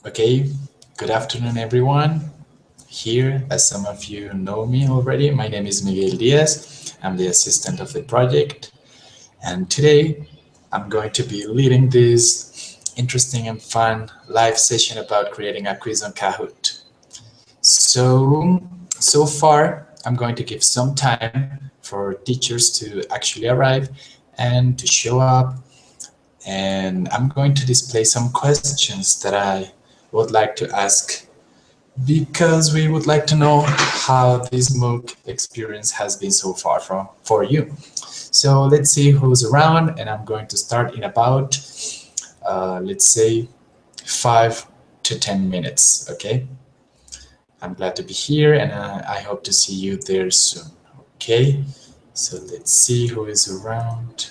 Okay, good afternoon, everyone. Here, as some of you know me already, my name is Miguel Diaz. I'm the assistant of the project. And today, I'm going to be leading this interesting and fun live session about creating a quiz on Kahoot. So far, I'm going to give some time for teachers to actually arrive and to show up. And I'm going to display some questions that I would like to ask because we would like to know how this MOOC experience has been so far for you. So let's see who's around, and I'm going to start in about, let's say, 5 to 10 minutes, okay? I'm glad to be here, and I hope to see you there soon, okay? So let's see who is around.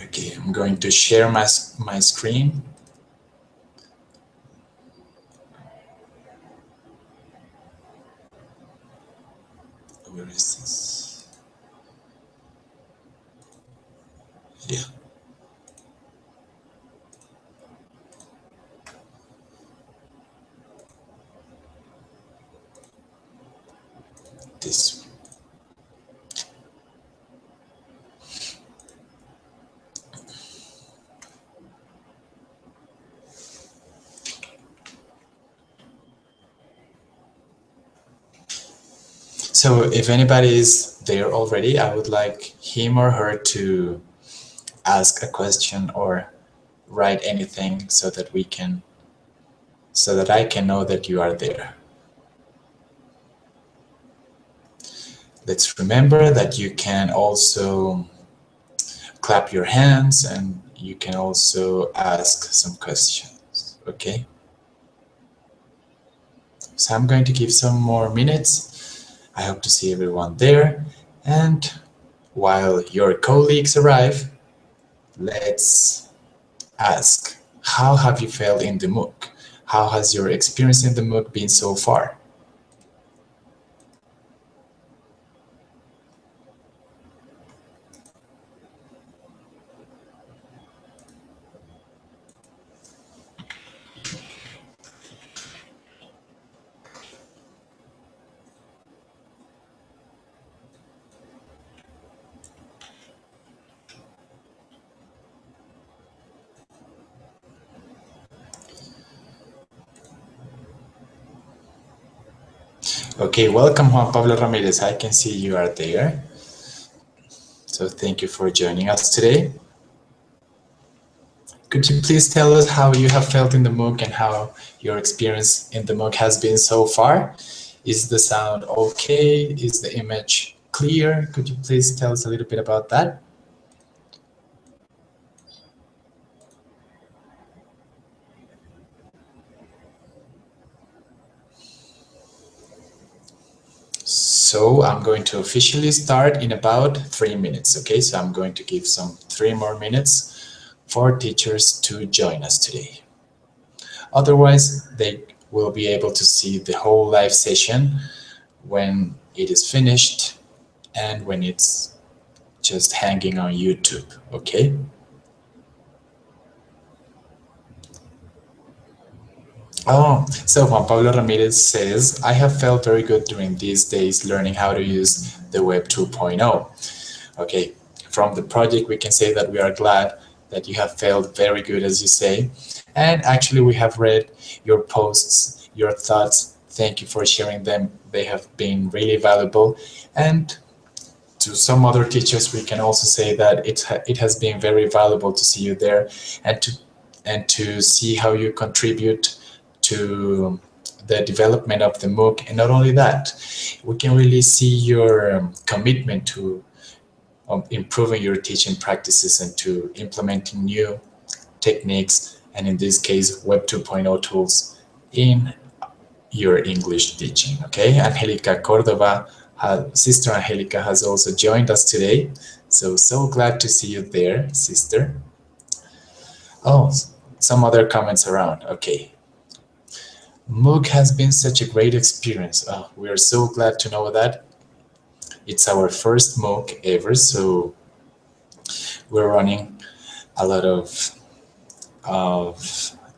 Okay, I'm going to share my screen. Where is this? Yeah. This. So if anybody is there already, I would like him or her to ask a question or write anything so that I can know that you are there. Let's remember that you can also clap your hands and you can also ask some questions, okay? So I'm going to give some more minutes. I hope to see everyone there. And while your colleagues arrive, let's ask, how have you felt in the MOOC? How has your experience in the MOOC been so far? Okay, welcome Juan Pablo Ramirez. I can see you are there. So thank you for joining us today. Could you please tell us how you have felt in the MOOC and how your experience in the MOOC has been so far? Is the sound okay? Is the image clear? Could you please tell us a little bit about that? So I'm going to officially start in about 3 minutes, okay? So I'm going to give some 3 more minutes for teachers to join us today. Otherwise, they will be able to see the whole live session when it is finished and when it's just hanging on YouTube, okay? Oh, so Juan Pablo Ramirez says, I have felt very good during these days learning how to use the Web 2.0. Okay, from the project, we can say that we are glad that you have felt very good, as you say. And actually, we have read your posts, your thoughts. Thank you for sharing them. They have been really valuable. And to some other teachers, we can also say that it has been very valuable to see you there and to see how you contribute to the development of the MOOC. And not only that, we can really see your commitment to improving your teaching practices and to implementing new techniques, and in this case, Web 2.0 tools in your English teaching, okay? Angelica Cordova, Sister Angelica has also joined us today. So glad to see you there, sister. Oh, some other comments around, okay. MOOC has been such a great experience. Oh, we are so glad to know that. It's our first MOOC ever, so we're running a lot of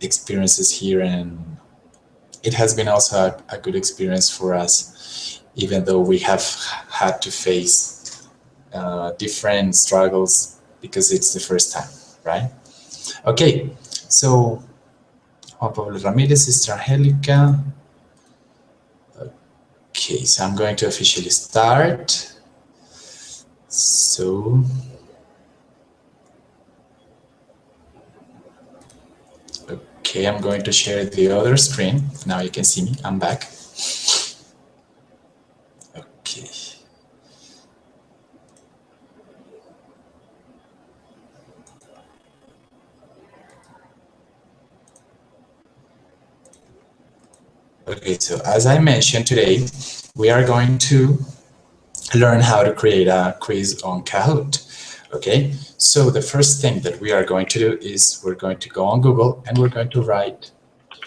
experiences here, and it has been also a good experience for us, even though we have had to face different struggles because it's the first time, right? Okay, so Juan Pablo Ramirez, Sister Angelica. Okay, so I'm going to officially start. So, okay, I'm going to share the other screen. Now you can see me, I'm back. Okay. Okay, so as I mentioned today, we are going to learn how to create a quiz on Kahoot. Okay, so the first thing that we are going to do is we're going to go on Google and we're going to write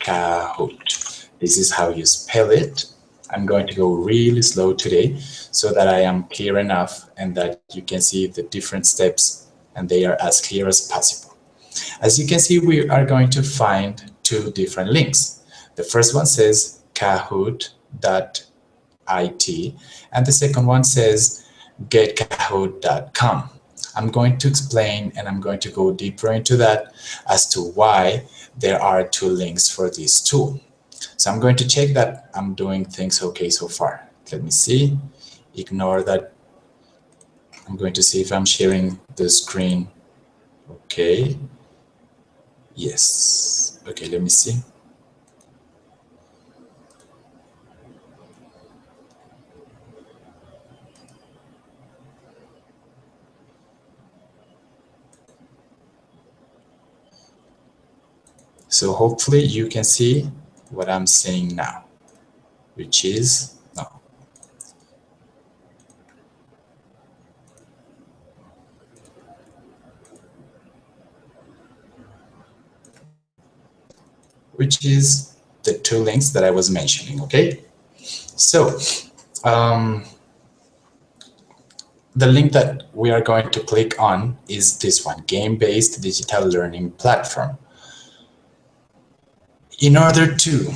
Kahoot. This is how you spell it. I'm going to go really slow today so that I am clear enough and that you can see the different steps and they are as clear as possible. As you can see, we are going to find two different links. The first one says kahoot.it and the second one says getkahoot.com. I'm going to explain and I'm going to go deeper into that as to why there are two links for this tool. So I'm going to check that I'm doing things okay so far. Let me see. Ignore that. I'm going to see if I'm sharing the screen. Okay. Yes. Okay, let me see. So hopefully you can see what I'm saying now, which is no. Which is the two links that I was mentioning, okay? So the link that we are going to click on is this one, Game-Based Digital Learning Platform. In order to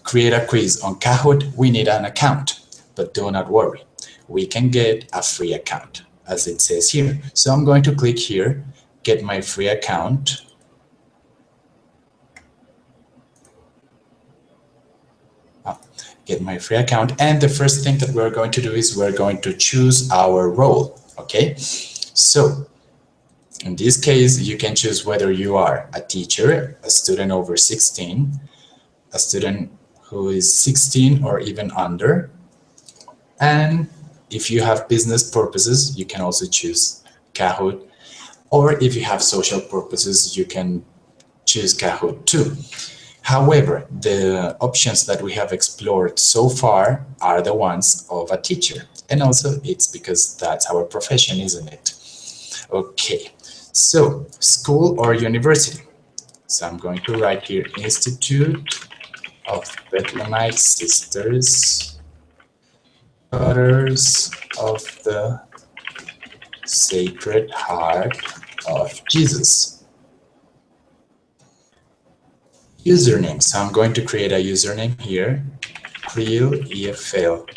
create a quiz on Kahoot, we need an account, but do not worry. We can get a free account, as it says here. So I'm going to click here, get my free account. Get my free account. And the first thing that we're going to do is we're going to choose our role, okay? So in this case, you can choose whether you are a teacher, a student over 16, a student who is 16 or even under. And if you have business purposes, you can also choose Kahoot. Or if you have social purposes, you can choose Kahoot too. However, the options that we have explored so far are the ones of a teacher. And also it's because that's our profession, isn't it? Okay, so school or university. So I'm going to write here Institute of Bethlemite Sisters, Daughters of the Sacred Heart of Jesus. Username. So I'm going to create a username here. Cleo EFL.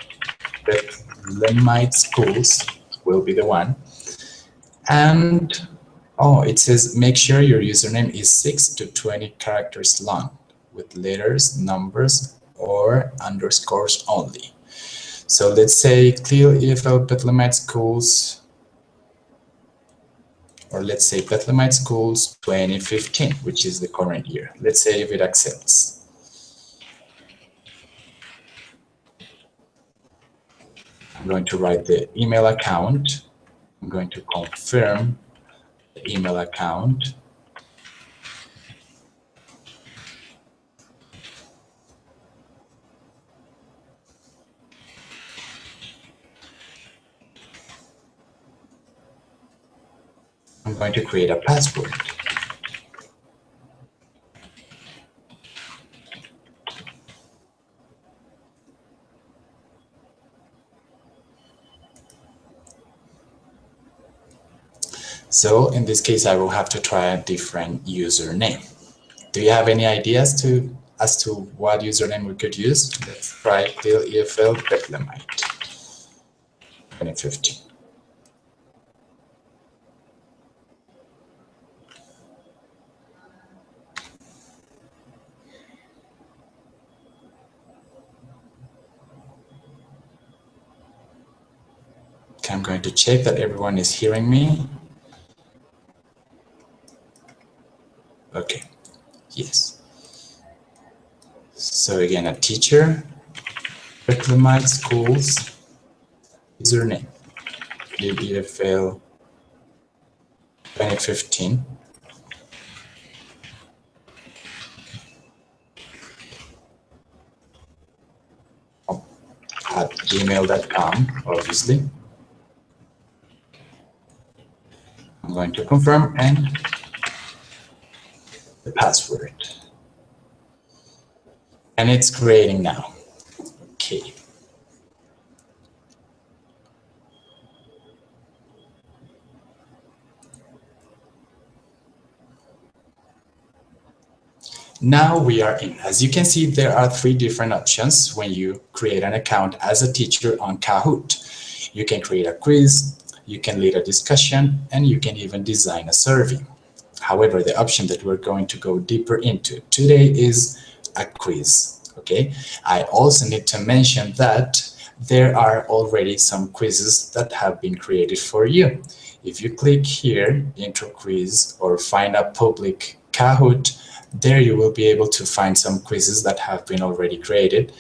Bethlemite Schools will be the one. And oh, it says make sure your username is 6 to 20 characters long with letters, numbers, or underscores only. So let's say Cleo EFL Bethlemite Schools, or let's say Bethlemite Schools 2015, which is the current year. Let's say if it accepts. I'm going to write the email account. I'm going to confirm the email account. I'm going to create a password. So in this case, I will have to try a different username. Do you have any ideas as to what username we could use? Let's try till EFL Bethlemite 2015. Okay, I'm going to check that everyone is hearing me. Okay, yes. So again, a teacher, Bethlemite Schools, username, EFL 2015. At gmail.com, obviously. I'm going to confirm and the password. And it's creating now. Okay. Now we are in. As you can see, there are 3 different options when you create an account as a teacher on Kahoot. You can create a quiz, you can lead a discussion, and you can even design a survey. However, the option that we're going to go deeper into today is a quiz. Okay, I also need to mention that there are already some quizzes that have been created for you. If you click here, intro quiz, or find a public Kahoot, there you will be able to find some quizzes that have been already created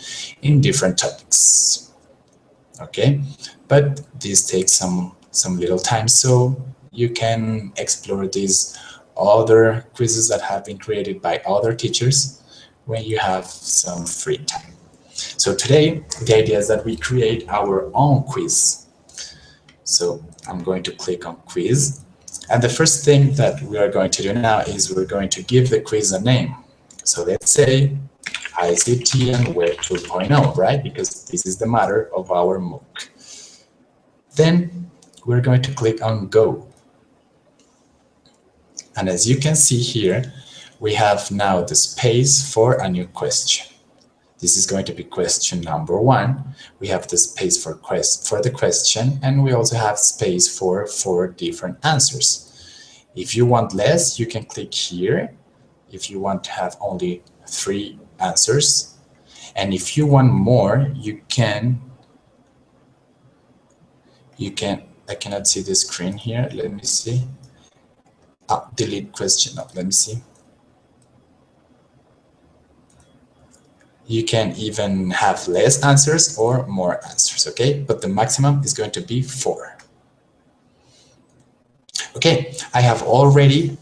in different topics. Okay, but this takes some little time, so you can explore these other quizzes that have been created by other teachers when you have some free time. So today, the idea is that we create our own quiz. So I'm going to click on quiz. And the first thing that we are going to do now is we're going to give the quiz a name. So let's say ICT and Web 2.0, right? Because this is the matter of our MOOC. Then we're going to click on Go. And as you can see here, we have now the space for a new question. This is going to be question number 1. We have the space for the question, and we also have space for 4 different answers. If you want less, you can click here. If you want to have only 3 answers, and if you want more, you can. I cannot see the screen here. Let me see. Delete question. No, let me see. You can even have less answers or more answers, okay? But the maximum is going to be 4. Okay, I have already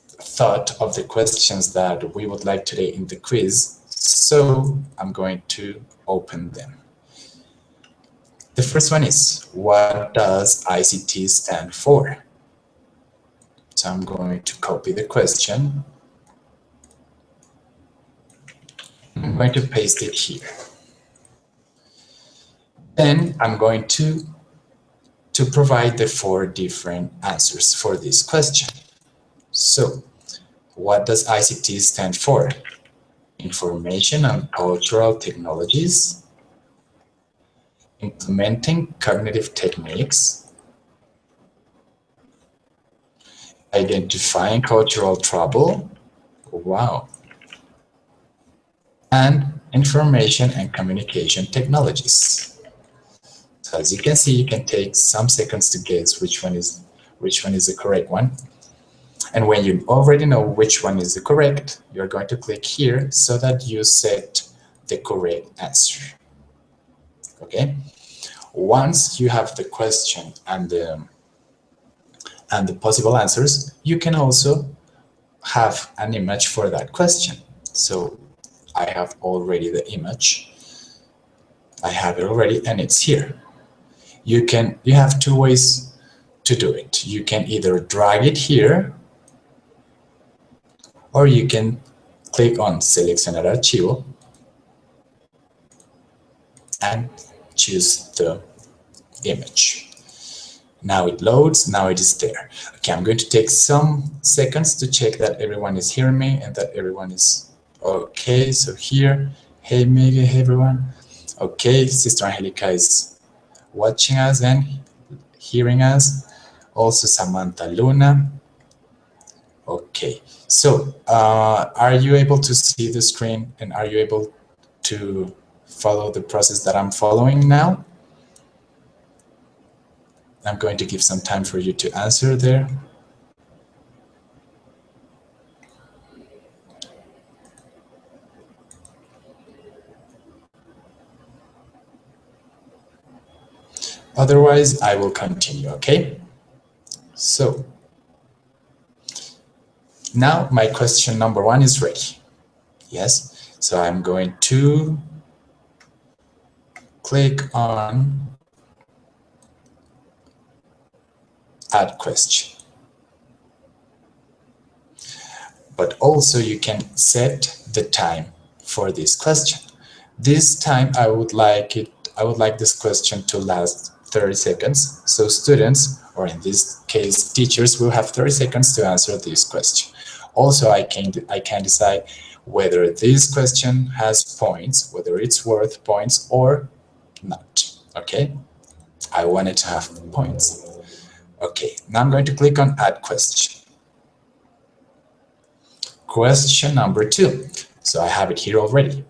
thought of the questions that we would like today in the quiz, so I'm going to open them. The first one is, what does ICT stand for? So I'm going to copy the question. I'm going to paste it here. Then I'm going to provide the 4 different answers for this question. So, what does ICT stand for? Information and cultural technologies, implementing cognitive techniques, identifying cultural trouble, wow, and information and communication technologies. So as you can see, you can take some seconds to guess which one is the correct one. And when you already know which one is the correct, you're going to click here so that you set the correct answer. Okay. Once you have the question and the possible answers, you can also have an image for that question. So I have already the image. I have it already and it's here. You have 2 ways to do it. You can either drag it here, or you can click on Seleccionar Archivo and choose the image. Now it loads, now it is there. Okay, I'm going to take some seconds to check that everyone is hearing me and that everyone is okay. So here, hey Miguel, hey everyone. Okay, Sister Angelica is watching us and hearing us. Also Samantha Luna. Okay, so are you able to see the screen and are you able to follow the process that I'm following now? I'm going to give some time for you to answer there. Otherwise, I will continue, okay? So now my question number 1 is ready. Yes, so I'm going to click on add question. But also you can set the time for this question. This time I would like this question to last 30 seconds. So students, or in this case teachers, will have 30 seconds to answer this question. Also I can decide whether this question has points, whether it's worth points or not. Okay, I want it to have points. Okay, now I'm going to click on add question. Question number 2. So I have it here already.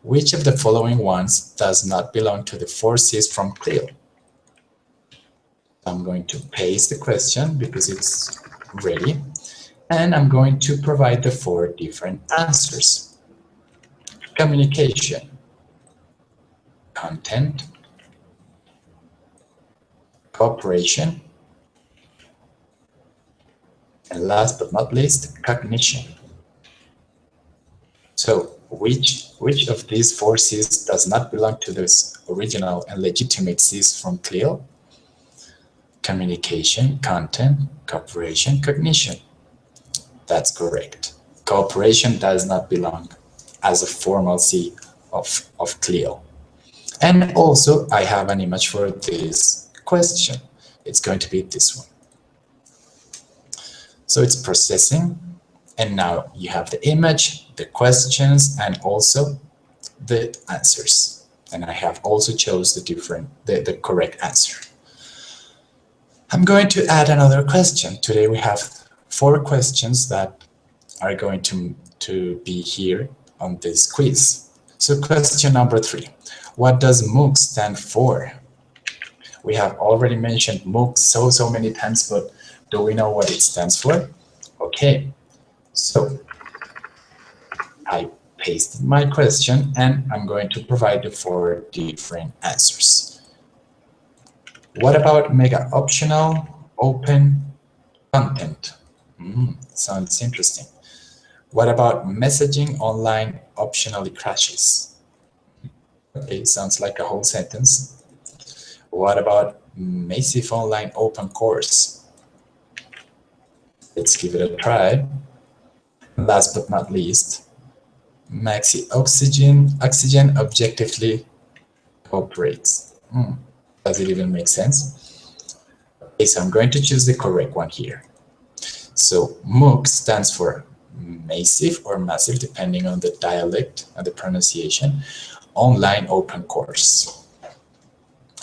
Which of the following ones does not belong to the 4 C's from Clio? I'm going to paste the question because it's ready. And I'm going to provide the 4 different answers. Communication, content, cooperation, and last but not least, cognition. So which of these 4 C's does not belong to this original and legitimate C's from Clio? Communication, content, cooperation, cognition. That's correct. Cooperation does not belong as a formal C of Clio. And also I have an image for this question. It's going to be this one. So it's processing, and now you have the image, the questions, and also the answers. And I have also chose the correct answer. I'm going to add another question. Today we have 4 questions that are going to be here on this quiz. So question number 3. What does MOOC stand for? We have already mentioned MOOC so many times, but do we know what it stands for? Okay, so I pasted my question and I'm going to provide the 4 different answers. What about mega optional, open, content? Sounds interesting. What about messaging online optionally crashes? Okay, sounds like a whole sentence. What about massive online open course? Let's give it a try. Last but not least, maxi oxygen objectively cooperates. Does it even make sense? Okay, so I'm going to choose the correct one here. So MOOC stands for massive or massive, depending on the dialect and the pronunciation, online open course.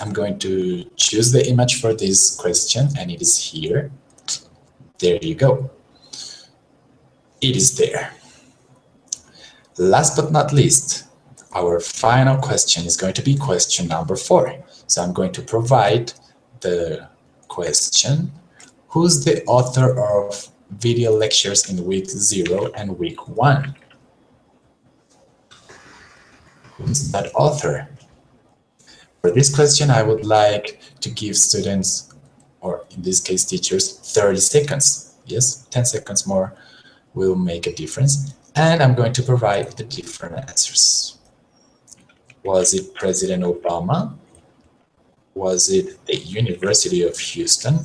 I'm going to choose the image for this question, and it is here. There you go. It is there. Last but not least, our final question is going to be question number 4. So I'm going to provide the question. Who's the author of video lectures in week 0 and week 1? Who's that author? For this question, I would like to give students, or in this case teachers, 30 seconds. Yes, 10 seconds more will make a difference. And I'm going to provide the different answers. Was it President Obama? Was it the University of Houston?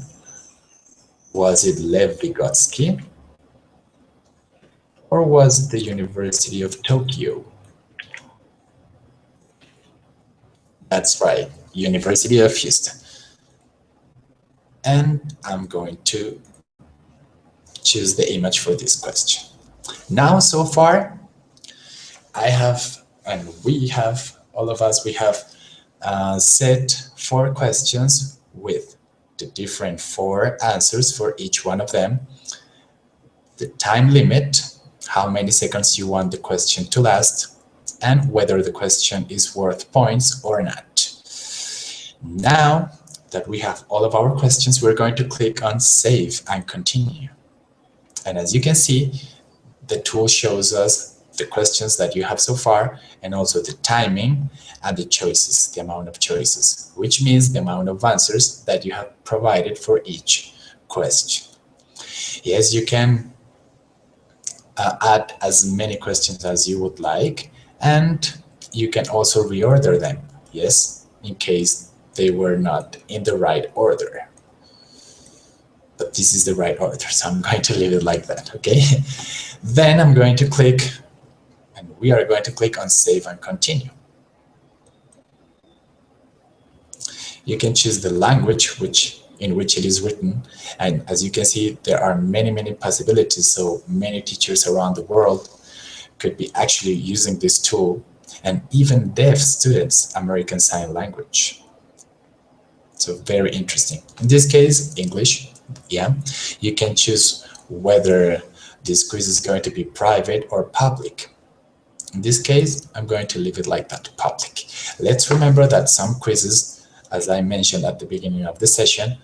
Was it Lev Vygotsky? Or was it the University of Tokyo? That's right, University of Houston. and I'm going to choose the image for this question. Now, so far, I have, and we have, all of us, we have set 4 questions with the different 4 answers for each one of them, the time limit, how many seconds you want the question to last, and whether the question is worth points or not. Now that we have all of our questions, we're going to click on Save and Continue. And as you can see, the tool shows us the questions that you have so far, and also the timing and the choices, the amount of choices, which means the amount of answers that you have provided for each question. Yes, you can add as many questions as you would like, and you can also reorder them, yes, in case they were not in the right order. But this is the right order, so I'm going to leave it like that, okay? Then I'm going to click, and we are going to click on Save and Continue. You can choose the language in which it is written, and as you can see, there are many possibilities, so many teachers around the world could be actually using this tool, and even deaf students, American Sign Language. So very interesting. In this case, English, yeah. You can choose whether this quiz is going to be private or public. In this case, I'm going to leave it like that, public. Let's remember that some quizzes, as I mentioned at the beginning of the session,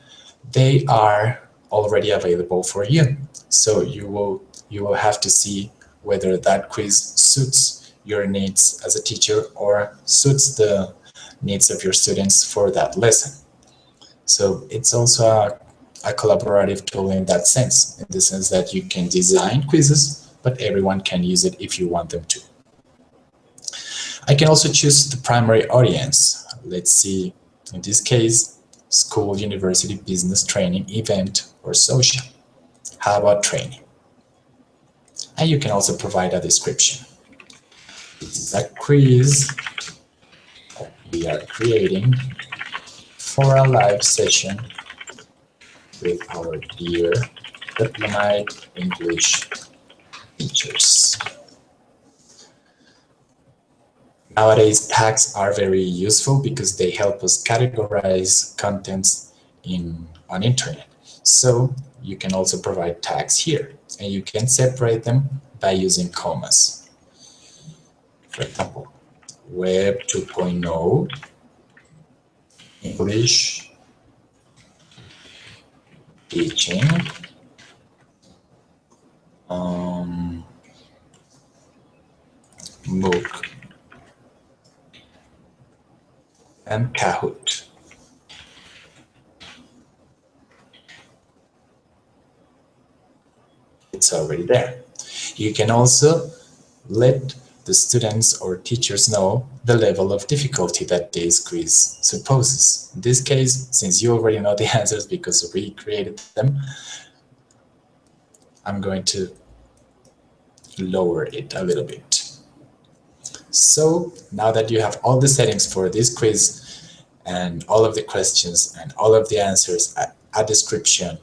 they are already available for you. So you will have to see whether that quiz suits your needs as a teacher or suits the needs of your students for that lesson. So it's also a collaborative tool in that sense, in the sense that you can design quizzes, but everyone can use it if you want them to. I can also choose the primary audience. Let's see, in this case, school, university, business, training, event, or social. How about training? And you can also provide a description. This is a quiz that we are creating for a live session with our dear Bethlemite English teachers. Nowadays, tags are very useful because they help us categorize contents on internet. So you can also provide tags here, and you can separate them by using commas. For example, Web 2.0, English, teaching, MOOC, and Kahoot. It's already there. You can also let the students or teachers know the level of difficulty that this quiz supposes. In this case, since you already know the answers because we created them, I'm going to lower it a little bit. So now that you have all the settings for this quiz and all of the questions and all of the answers, a description,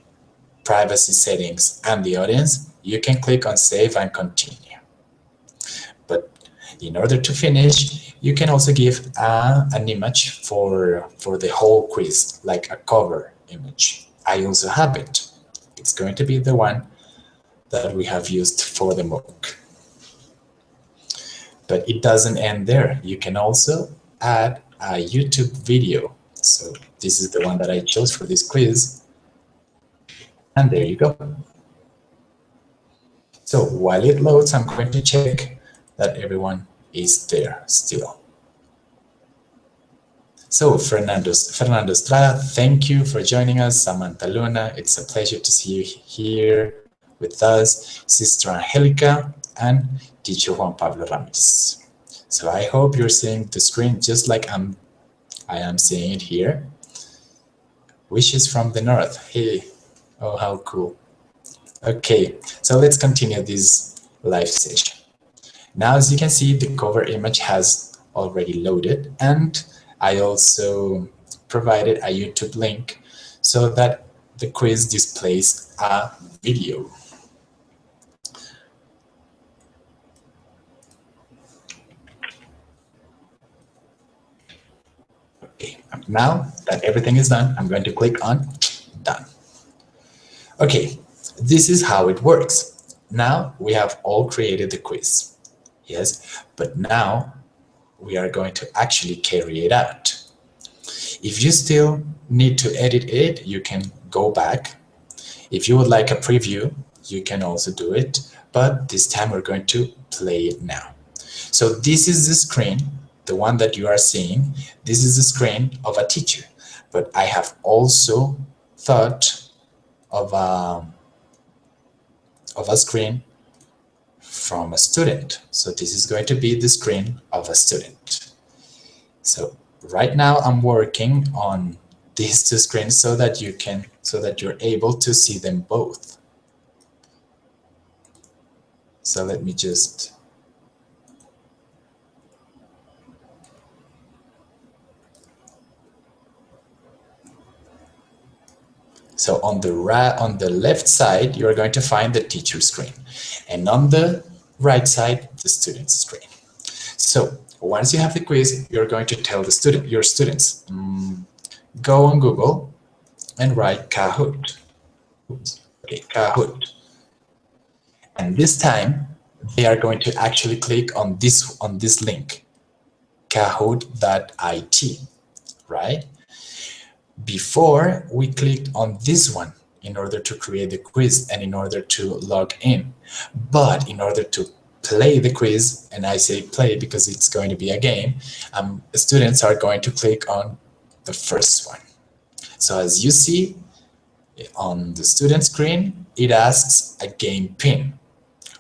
privacy settings, and the audience, you can click on Save and Continue. But in order to finish, you can also give an image for the whole quiz, like a cover image. I also have it. It's going to be the one that we have used for the MOOC. But it doesn't end there. You can also add a YouTube video. So this is the one that I chose for this quiz. And there you go. So while it loads, I'm going to check that everyone is there still. So Fernando Estrada, thank you for joining us. Samantha Luna, it's a pleasure to see you here with us. Sister Angelica and teacher Juan Pablo Ramirez. So I hope you're seeing the screen just like I am seeing it here. Wishes from the north. Hey, oh, how cool. Okay, so let's continue this live session. Now, as you can see, the cover image has already loaded, and I also provided a YouTube link so that the quiz displays a video. Okay, now that everything is done, I'm going to click on done. Okay, this is how it works. Now we have all created the quiz. Yes, but now we are going to actually carry it out. If you still need to edit it, you can go back. If you would like a preview, you can also do it, but this time we're going to play it now. So this is the screen, the one that you are seeing. This is the screen of a teacher, but I have also thought of a screen from a student. So this is going to be the screen of a student. So right now I'm working on these two screens so that you're able to see them both. So let me just So on the left side, you're going to find the teacher screen, and on the right side, the student screen. So once you have the quiz, you're going to tell your students, go on Google and write Kahoot. Okay, Kahoot. And this time, they are going to actually click on this link, kahoot.it, right? Before, we clicked on this one in order to create the quiz and in order to log in. But in order to play the quiz, and I say play because it's going to be a game, students are going to click on the first one. So as you see on the student screen, it asks a game pin,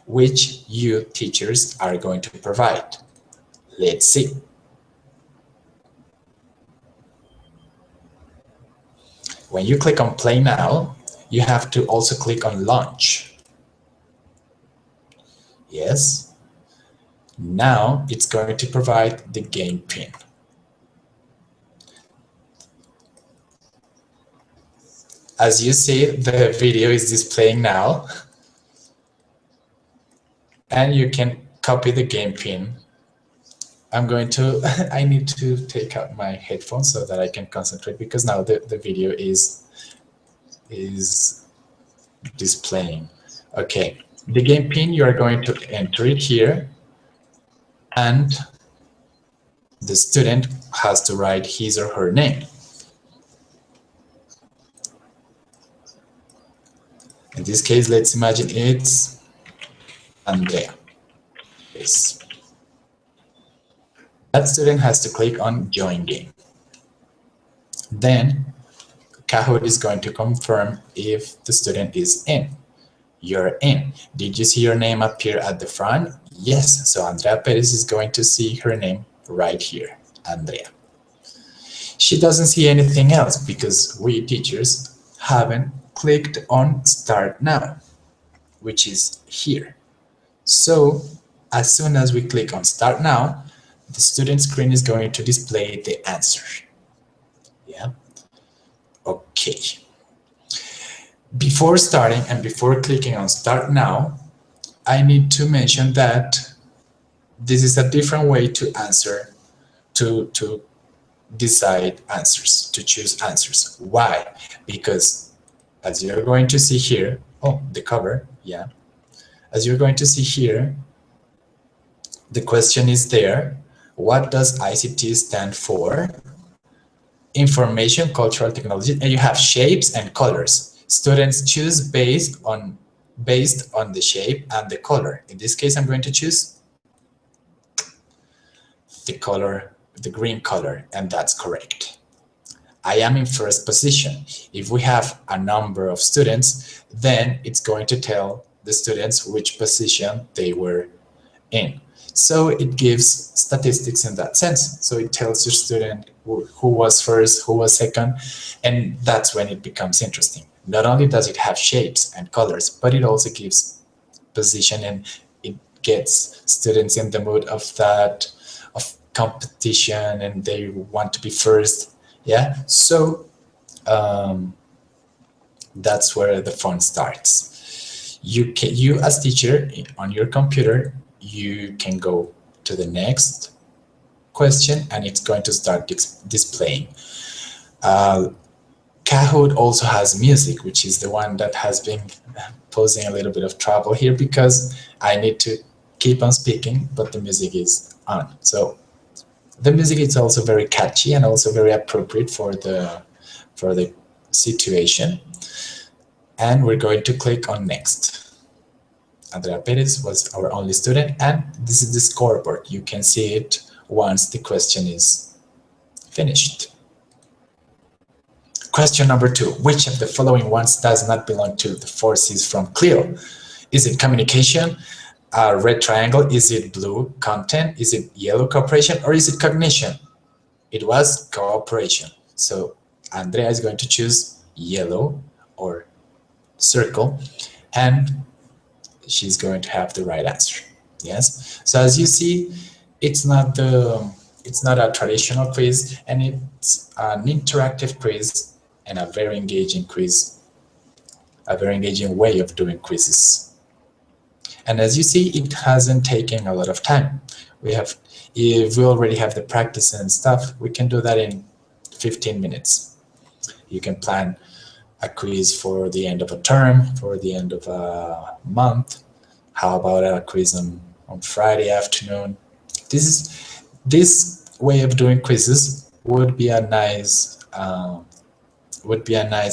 which you teachers are going to provide. Let's see. When you click on play now, you have to also click on launch. Yes. Now it's going to provide the game pin. As you see, the video is displaying now. And you can copy the game pin. I need to take out my headphones so that I can concentrate, because now the video is displaying. Okay, the game pin, you are going to enter it here, and the student has to write his or her name. In this case, let's imagine it's Andrea. Yes. That student has to click on join game. Then Kahoot is going to confirm if the student is in. You're in. Did you see your name appear at the front? Yes. So Andrea Perez is going to see her name right here, Andrea. She doesn't see anything else because we teachers haven't clicked on start now, which is here. So as soon as we click on start now, the student screen is going to display the answer. Yeah. Okay. Before starting and before clicking on start now, I need to mention that this is a different way to answer, to decide answers, to choose answers. Why? Because as you're going to see here, the cover, yeah. As you're going to see here, the question is there. What does ICT stand for? Information, cultural technology, and you have shapes and colors. Students choose based on the shape and the color. In this case, I'm going to choose the color, the green color, and that's correct. I am in first position. If we have a number of students, then it's going to tell the students which position they were in. So it gives statistics in that sense. So it tells your student who was first, who was second, and that's when it becomes interesting. Not only does it have shapes and colors, but it also gives position, and it gets students in the mood of competition, and they want to be first. Yeah. So That's where the fun starts. You as teacher on your computer, you can go to the next question and it's going to start displaying. Kahoot also has music, which is the one that has been posing a little bit of trouble here because I need to keep on speaking, but the music is on. So the music is also very catchy and also very appropriate for the situation. And we're going to click on next. Andrea Perez was our only student, and this is the scoreboard. You can see it once the question is finished. Question number 2. Which of the following ones does not belong to the 4 C's from Clio? Is it communication? Red triangle? Is it blue content? Is it yellow cooperation? Or is it cognition? It was cooperation. So Andrea is going to choose yellow or circle, and she's going to have the right answer. Yes. So as you see, it's not a traditional quiz, and it's an interactive quiz and a very engaging quiz, a very engaging way of doing quizzes. And as you see, it hasn't taken a lot of time. If we already have the practice and stuff, we can do that in 15 minutes. You can plan a quiz for the end of a term, for the end of a month. How about a quiz on Friday afternoon? This way of doing quizzes would be a nice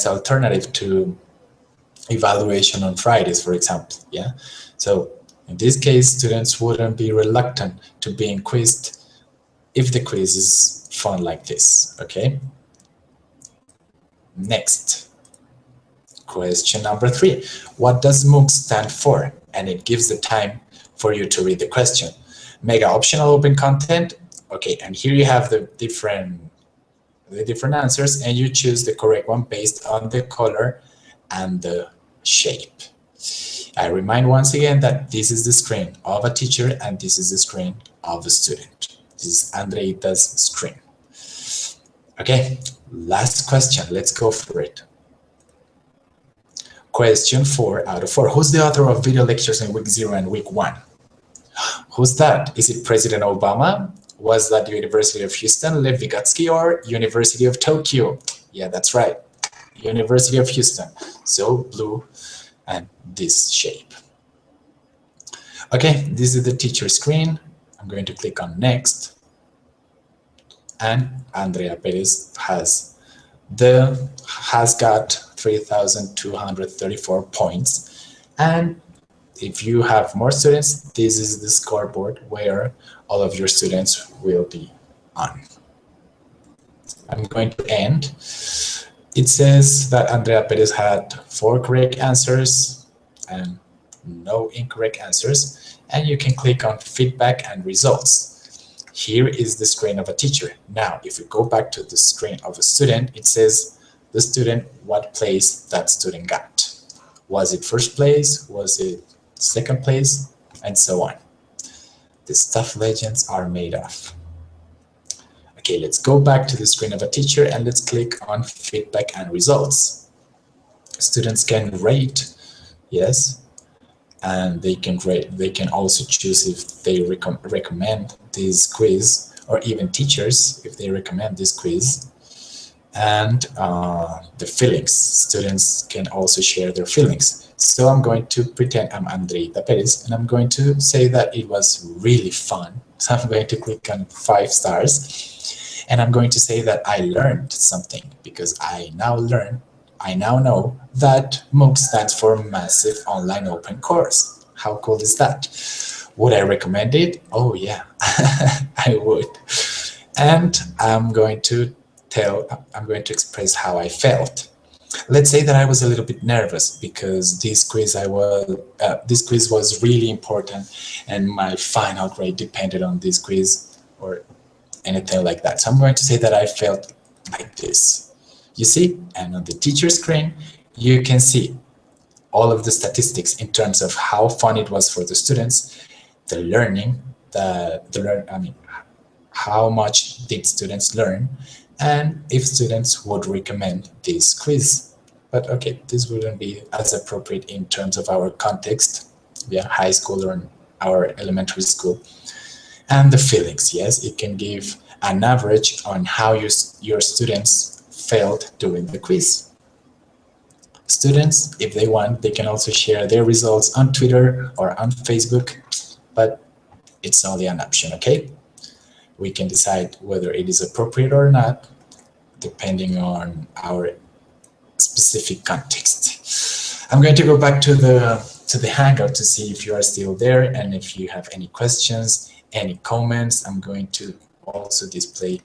alternative to evaluation on Fridays, for example. Yeah. So in this case, students wouldn't be reluctant to being quizzed if the quiz is fun like this. Okay. Next. Question number 3. What does MOOC stand for? And it gives the time for you to read the question. Mega optional open content. Okay, and here you have the different answers, and you choose the correct one based on the color and the shape. I remind once again that this is the screen of a teacher and this is the screen of a student. This is Andreita's screen. Okay, last question. Let's go for it. Question 4 out of 4. Who's the author of video lectures in week 0 and week 1? Who's that? Is it President Obama? Was that University of Houston, Lev Vygotsky, or University of Tokyo? Yeah, that's right. University of Houston. So blue and this shape. Okay, this is the teacher screen. I'm going to click on next. And Andrea Perez has got 3,234 points. And if you have more students, this is the scoreboard where all of your students will be on. I'm going to end. It says that Andrea Perez had 4 correct answers and no incorrect answers. And you can click on feedback and results. Here is the screen of a teacher. Now, if we go back to the screen of a student, it says the student, what place that student got. Was it first place? Was it second place? And so on. The stuff legends are made of. Okay, let's go back to the screen of a teacher and let's click on feedback and results. Students can rate, yes, and they can also choose if they recommend this quiz, or even teachers if they recommend this quiz. And the feelings. Students can also share their feelings. So I'm going to pretend I'm Andreita Perez, and I'm going to say that it was really fun. So I'm going to click on 5 stars, and I'm going to say that I learned something, because I now know that MOOC stands for Massive Online Open Course. How cool is that? Would I recommend it? Oh yeah, I would. And I'm going to express how I felt. Let's say that I was a little bit nervous because this quiz was really important, and my final grade depended on this quiz or anything like that. So I'm going to say that I felt like this. You see, and on the teacher screen, you can see all of the statistics in terms of how fun it was for the students, the learning, how much did students learn, and if students would recommend this quiz. But okay, this wouldn't be as appropriate in terms of our context. Yeah, high school or our elementary school. And the feelings, yes, it can give an average on how your students felt during the quiz. Students, if they want, they can also share their results on Twitter or on Facebook, but it's only an option, okay? We can decide whether it is appropriate or not, depending on our specific context. I'm going to go back to the Hangout to see if you are still there and if you have any questions, any comments. I'm going to also display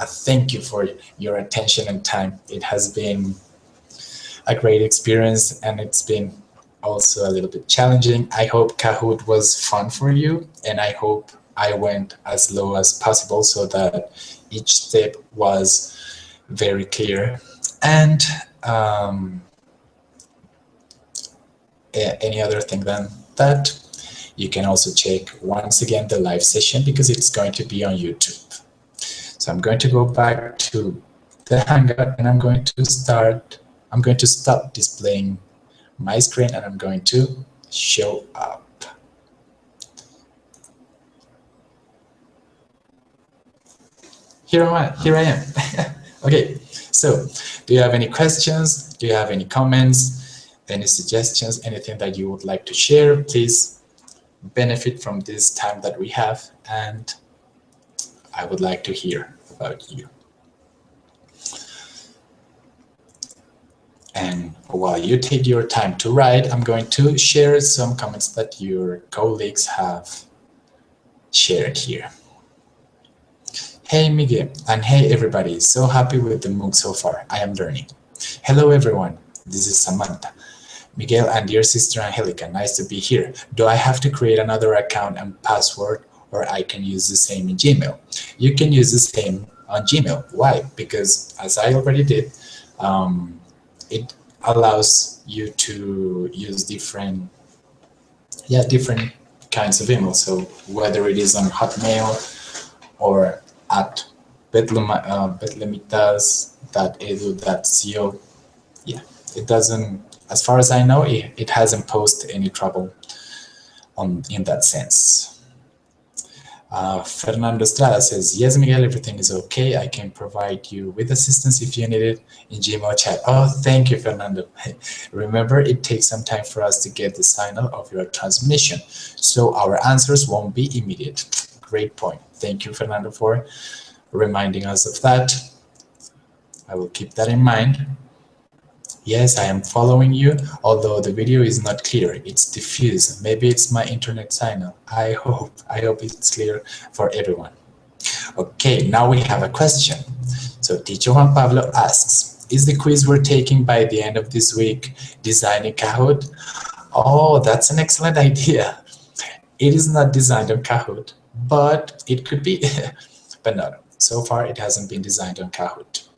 a thank you for your attention and time. It has been a great experience and it's been also a little bit challenging. I hope Kahoot was fun for you, and I hope I went as low as possible so that each step was very clear. And any other thing than that, you can also check once again the live session because it's going to be on YouTube. So I'm going to go back to the Hangout and I'm going to stop displaying my screen and I'm going to show up. Here I am. Okay, so do you have any questions? Do you have any comments, any suggestions, anything that you would like to share? Please benefit from this time that we have, and I would like to hear about you. And while you take your time to write, I'm going to share some comments that your colleagues have shared here. Hey Miguel, and hey everybody, so happy with the MOOC so far. I am learning. Hello everyone, this is Samantha. Miguel and dear sister Angelica, nice to be here. Do I have to create another account and password, or I can use the same in Gmail? You can use the same on Gmail. Why? Because as I already did, it allows you to use different kinds of email. So whether it is on Hotmail or at bethlemitas.edu.co, yeah, it doesn't, as far as I know, it hasn't posed any trouble in that sense. Fernando Estrada says, yes, Miguel, everything is okay. I can provide you with assistance if you need it in Gmail chat. Oh, thank you, Fernando. Remember, it takes some time for us to get the signal of your transmission, so our answers won't be immediate. Great point. Thank you, Fernando, for reminding us of that. I will keep that in mind. Yes, I am following you, although the video is not clear. It's diffuse. Maybe it's my internet signal. I hope it's clear for everyone. Okay, now we have a question. So teacher Juan Pablo asks, is the quiz we're taking by the end of this week designing Kahoot? Oh, that's an excellent idea. It is not designed on Kahoot, but it could be. But no, so far it hasn't been designed on Kahoot.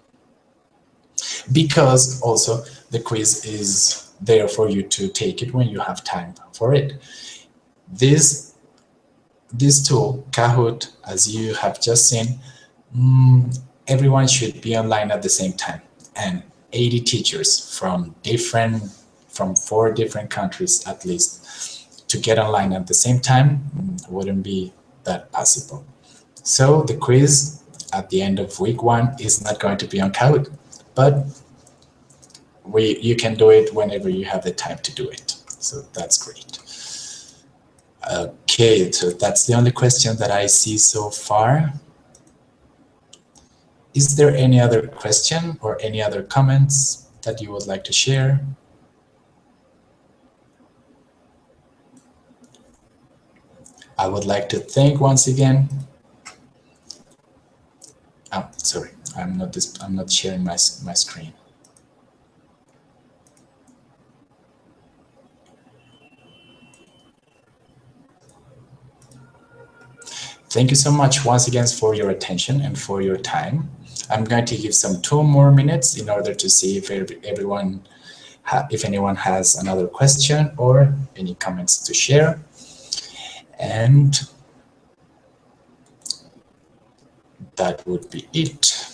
Because also the quiz is there for you to take it when you have time for it. This tool, Kahoot, as you have just seen, everyone should be online at the same time. And 80 teachers from 4 different countries at least to get online at the same time wouldn't be that possible. So the quiz at the end of week 1 is not going to be on Kahoot, but you can do it whenever you have the time to do it. So that's great. Okay, so that's the only question that I see so far. Is there any other question or any other comments that you would like to share? I would like to thank once again. Oh, sorry, I'm not sharing my screen. Thank you so much once again for your attention and for your time. I'm going to give some 2 more minutes in order to see if anyone has another question or any comments to share. And that would be it.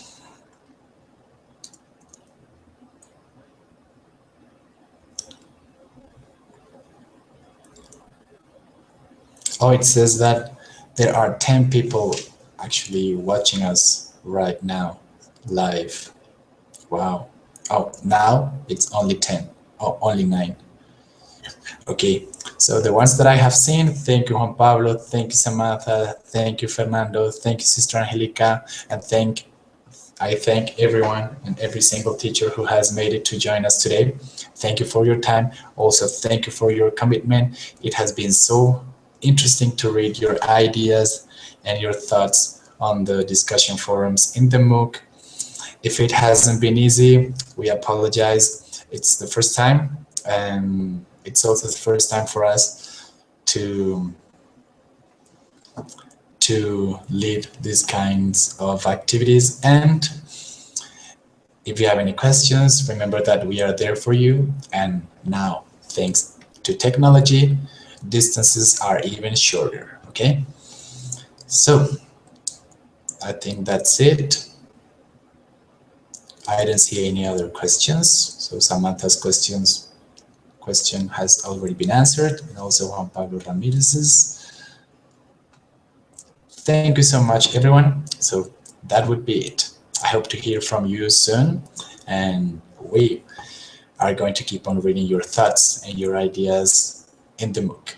Oh, it says that there are 10 people actually watching us right now live. Wow. Oh, now it's only 10. Oh, only 9. Okay. So the ones that I have seen, thank you, Juan Pablo. Thank you, Samantha. Thank you, Fernando. Thank you, Sister Angelica. And I thank everyone and every single teacher who has made it to join us today. Thank you for your time. Also, thank you for your commitment. It has been so interesting to read your ideas and your thoughts on the discussion forums in the MOOC. If it hasn't been easy, we apologize. It's the first time, and it's also the first time for us to lead these kinds of activities. And if you have any questions, remember that we are there for you. And now, thanks to technology, distances are even shorter, okay? So, I think that's it. I didn't see any other questions. So Samantha's question has already been answered, and also Juan Pablo Ramirez's. Thank you so much, everyone. So that would be it. I hope to hear from you soon, and we are going to keep on reading your thoughts and your ideas in the MOOC.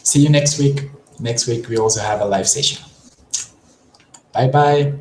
See you next week. Next week, we also have a live session. Bye-bye.